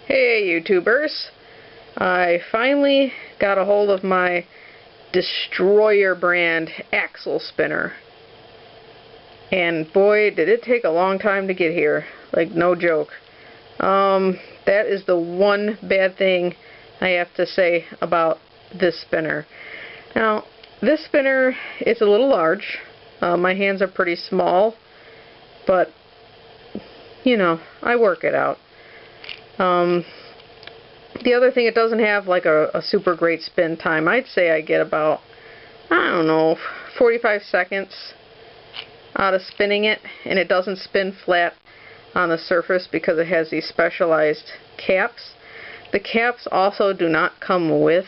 Hey YouTubers, I finally got a hold of my Destroyer brand axle spinner, and boy did it take a long time to get here, like no joke. That is the one bad thing I have to say about this spinner. Now this spinner is a little large, my hands are pretty small, but you know, I work it out. The other thing, it doesn't have like a super great spin time. I'd say I get about, I don't know, 45 seconds out of spinning it, and it doesn't spin flat on the surface because it has these specialized caps. The caps also do not come with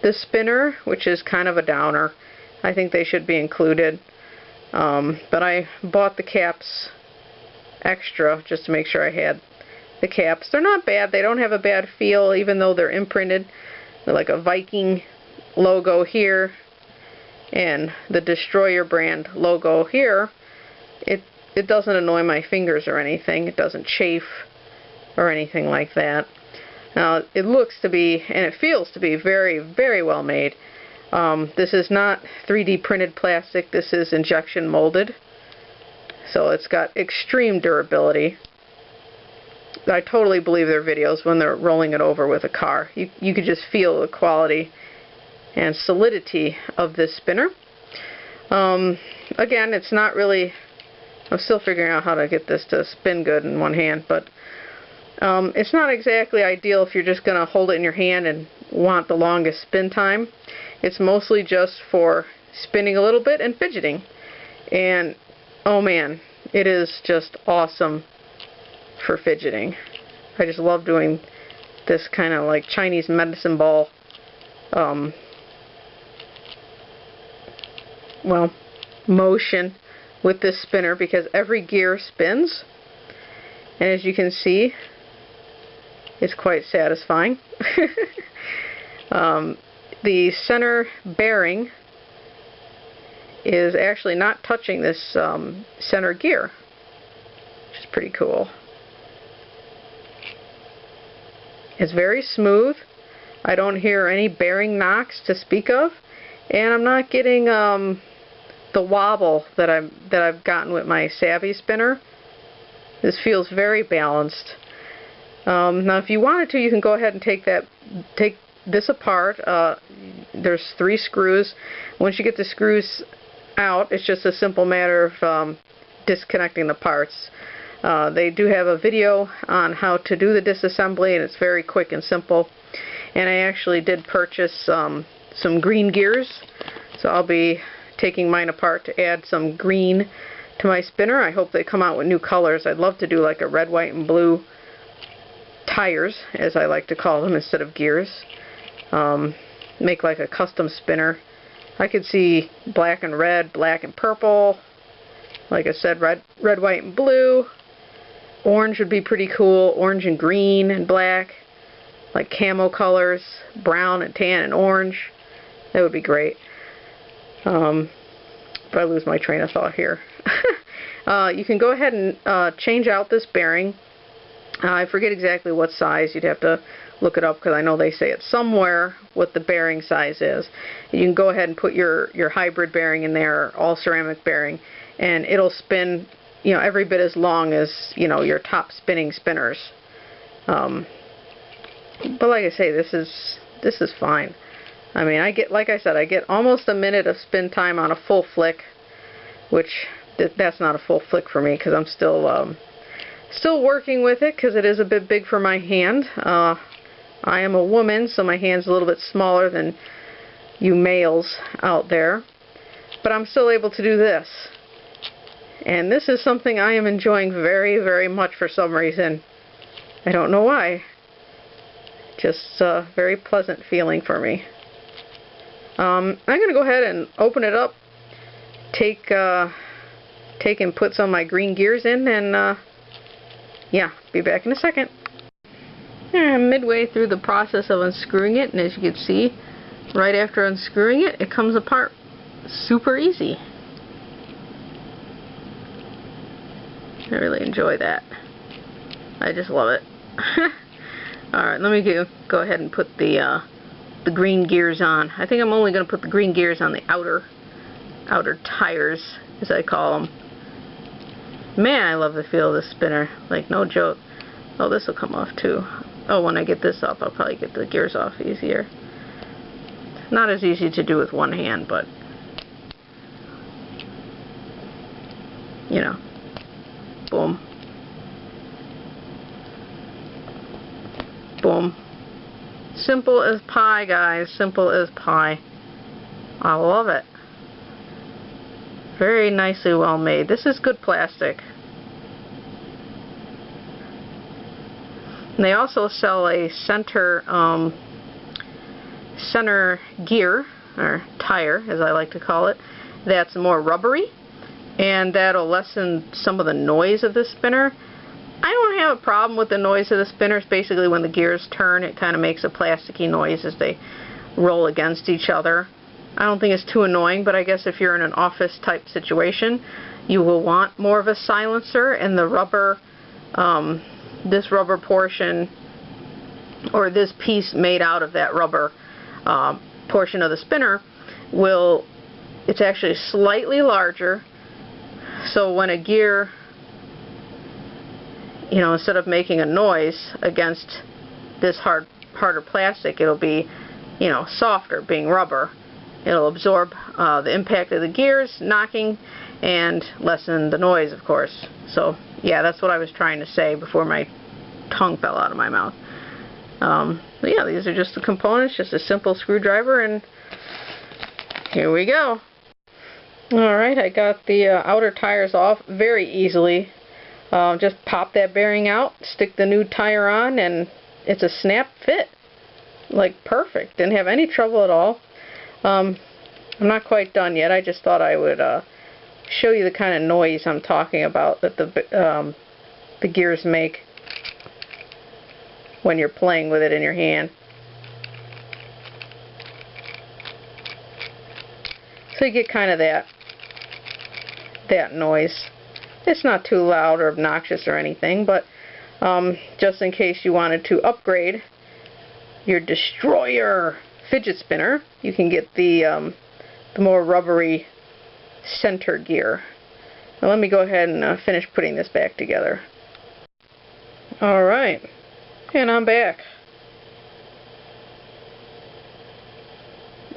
the spinner, which is kind of a downer. I think they should be included. But I bought the caps extra just to make sure I had the caps. They're not bad. They don't have a bad feel, even though they're imprinted. They're like a Viking logo here and the Destroyer brand logo here. It doesn't annoy my fingers or anything. It doesn't chafe or anything like that. Now it looks to be, and it feels to be, very, very well made. This is not 3D printed plastic. This is injection molded. So it's got extreme durability. I totally believe their videos when they're rolling it over with a car. You could just feel the quality and solidity of this spinner. Again, it's not really, I'm still figuring out how to get this to spin good in one hand, but it's not exactly ideal if you're just going to hold it in your hand and want the longest spin time. It's mostly just for spinning a little bit and fidgeting. And oh man, it is just awesome for fidgeting. I just love doing this kind of like Chinese medicine ball motion with this spinner, because every gear spins, and as you can see, it's quite satisfying. The center bearing is actually not touching this center gear, which is pretty cool. It's very smooth. I don't hear any bearing knocks to speak of, and I'm not getting the wobble that I've gotten with my Savvy spinner. This feels very balanced. Now, if you wanted to, you can go ahead and take this apart. There's 3 screws. Once you get the screws out, it's just a simple matter of disconnecting the parts. They do have a video on how to do the disassembly, and it's very quick and simple. And I actually did purchase some green gears, so I'll be taking mine apart to add some green to my spinner. I hope they come out with new colors. I'd love to do like a red, white, and blue tires, as I like to call them, instead of gears. Make like a custom spinner. I could see black and red, black and purple. Like I said, red, white, and blue. Orange would be pretty cool. Orange and green and black. Like camo colors. Brown and tan and orange. That would be great. If I lose my train of thought here. You can go ahead and change out this bearing. I forget exactly what size. You'd have to look it up, because I know they say it somewhere what the bearing size is. You can go ahead and put your hybrid bearing in there, all ceramic bearing, and it'll spin, you know, every bit as long as, you know, your top spinning spinners. But like I say, this is fine. I mean, I get, like I said, I get almost a minute of spin time on a full flick, which that's not a full flick for me, because I'm still working with it, because it is a bit big for my hand. I am a woman, so my hand's a little bit smaller than you males out there, but I'm still able to do this. And this is something I am enjoying very, very much for some reason. I don't know why. Just a very pleasant feeling for me. I'm going to go ahead and open it up, take and put some of my green gears in, and yeah, be back in a second. I'm midway through the process of unscrewing it, and as you can see, right after unscrewing it, it comes apart super easy. I really enjoy that. I just love it. Alright, let me go ahead and put the green gears on. I think I'm only going to put the green gears on the outer tires, as I call them. Man, I love the feel of this spinner. Like, no joke. Oh, this will come off too. Oh, when I get this off, I'll probably get the gears off easier. Not as easy to do with one hand, but you know, boom, boom. Simple as pie, guys. Simple as pie. I love it. Very nicely well made. This is good plastic. And they also sell a center gear, or tire as I like to call it, that's more rubbery, and that'll lessen some of the noise of the spinner. I don't have a problem with the noise of the spinners. Basically, when the gears turn, it kind of makes a plasticky noise as they roll against each other. I don't think it's too annoying, but I guess if you're in an office type situation, you will want more of a silencer, and the rubber, this rubber portion, or this piece made out of that rubber portion of the spinner, it's actually slightly larger, so when a gear, you know, instead of making a noise against this harder plastic, it'll be, you know, softer, being rubber. It'll absorb the impact of the gears knocking and lessen the noise, of course. So yeah, that's what I was trying to say before my tongue fell out of my mouth. But yeah, these are just the components, just a simple screwdriver, and here we go. Alright, I got the outer tires off very easily. Just pop that bearing out, stick the new tire on, and it's a snap fit. Like, perfect. Didn't have any trouble at all. I'm not quite done yet. I just thought I would show you the kind of noise I'm talking about that the gears make when you're playing with it in your hand. So you get kind of that noise. It's not too loud or obnoxious or anything, but just in case you wanted to upgrade your Destroyer fidget spinner, you can get the more rubbery center gear. Now let me go ahead and finish putting this back together. Alright, and I'm back.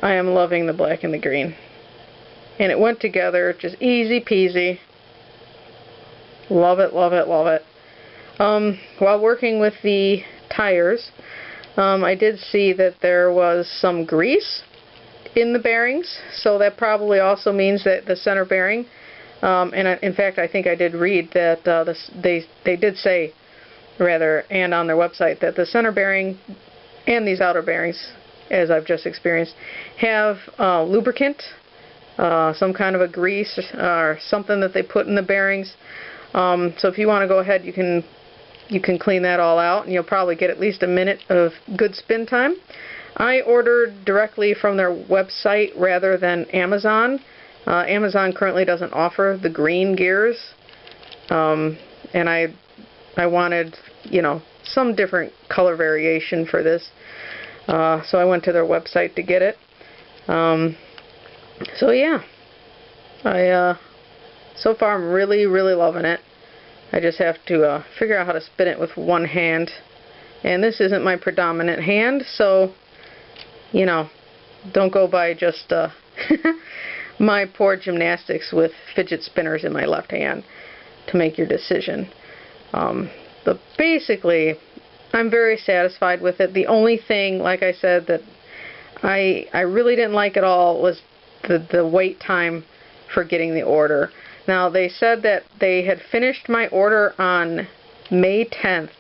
I am loving the black and the green. And it went together just easy peasy. Love it, love it, love it. While working with the tires, I did see that there was some grease in the bearings, so that probably also means that the center bearing, and in fact I think I did read that they did say, rather, and on their website, that the center bearing and these outer bearings, as I've just experienced, have lubricant, some kind of a grease or something that they put in the bearings. So if you want to go ahead, you can clean that all out, and you'll probably get at least a minute of good spin time. I ordered directly from their website rather than Amazon. Amazon currently doesn't offer the green gears, and I wanted, you know, some different color variation for this, so I went to their website to get it. So yeah, so far I'm really loving it. I just have to figure out how to spin it with one hand, and this isn't my predominant hand, so you know, don't go by just my poor gymnastics with fidget spinners in my left hand to make your decision. But basically, I'm very satisfied with it. The only thing, like I said, that I really didn't like at all was the wait time for getting the order. Now, they said that they had finished my order on May 10th,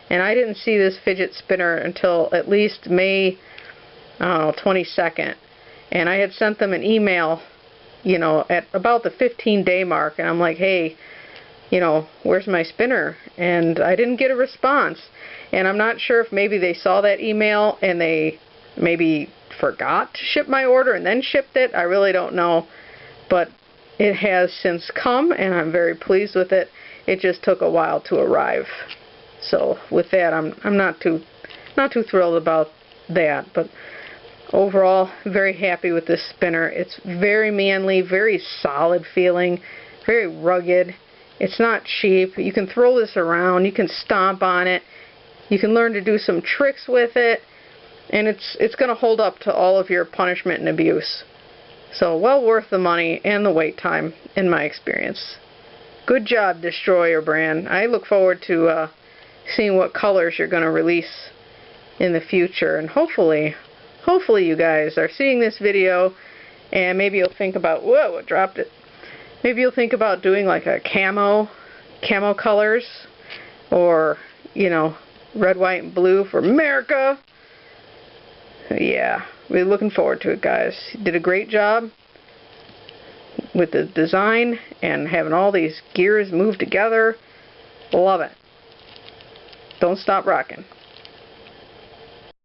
and I didn't see this fidget spinner until at least May, I don't know, 22nd. And I had sent them an email, you know, at about the 15-day mark, and I'm like, hey, you know, where's my spinner? And I didn't get a response. And I'm not sure if maybe they saw that email and they maybe forgot to ship my order and then shipped it. I really don't know. But it has since come, and I'm very pleased with it. It just took a while to arrive. So with that, I'm not too not too thrilled about that, but overall, very happy with this spinner. It's very manly, very solid feeling, very rugged. It's not cheap. You can throw this around, you can stomp on it, you can learn to do some tricks with it, and it's going to hold up to all of your punishment and abuse. So well worth the money and the wait time, in my experience. Good job, Destroyer brand. I look forward to seeing what colors you're going to release in the future, and hopefully you guys are seeing this video and maybe you'll think about, whoa, it dropped it. Maybe you'll think about doing like a camo colors, or, you know, red, white, and blue for America. Yeah, really looking forward to it, guys. You did a great job with the design and having all these gears move together. Love it. Don't stop rocking.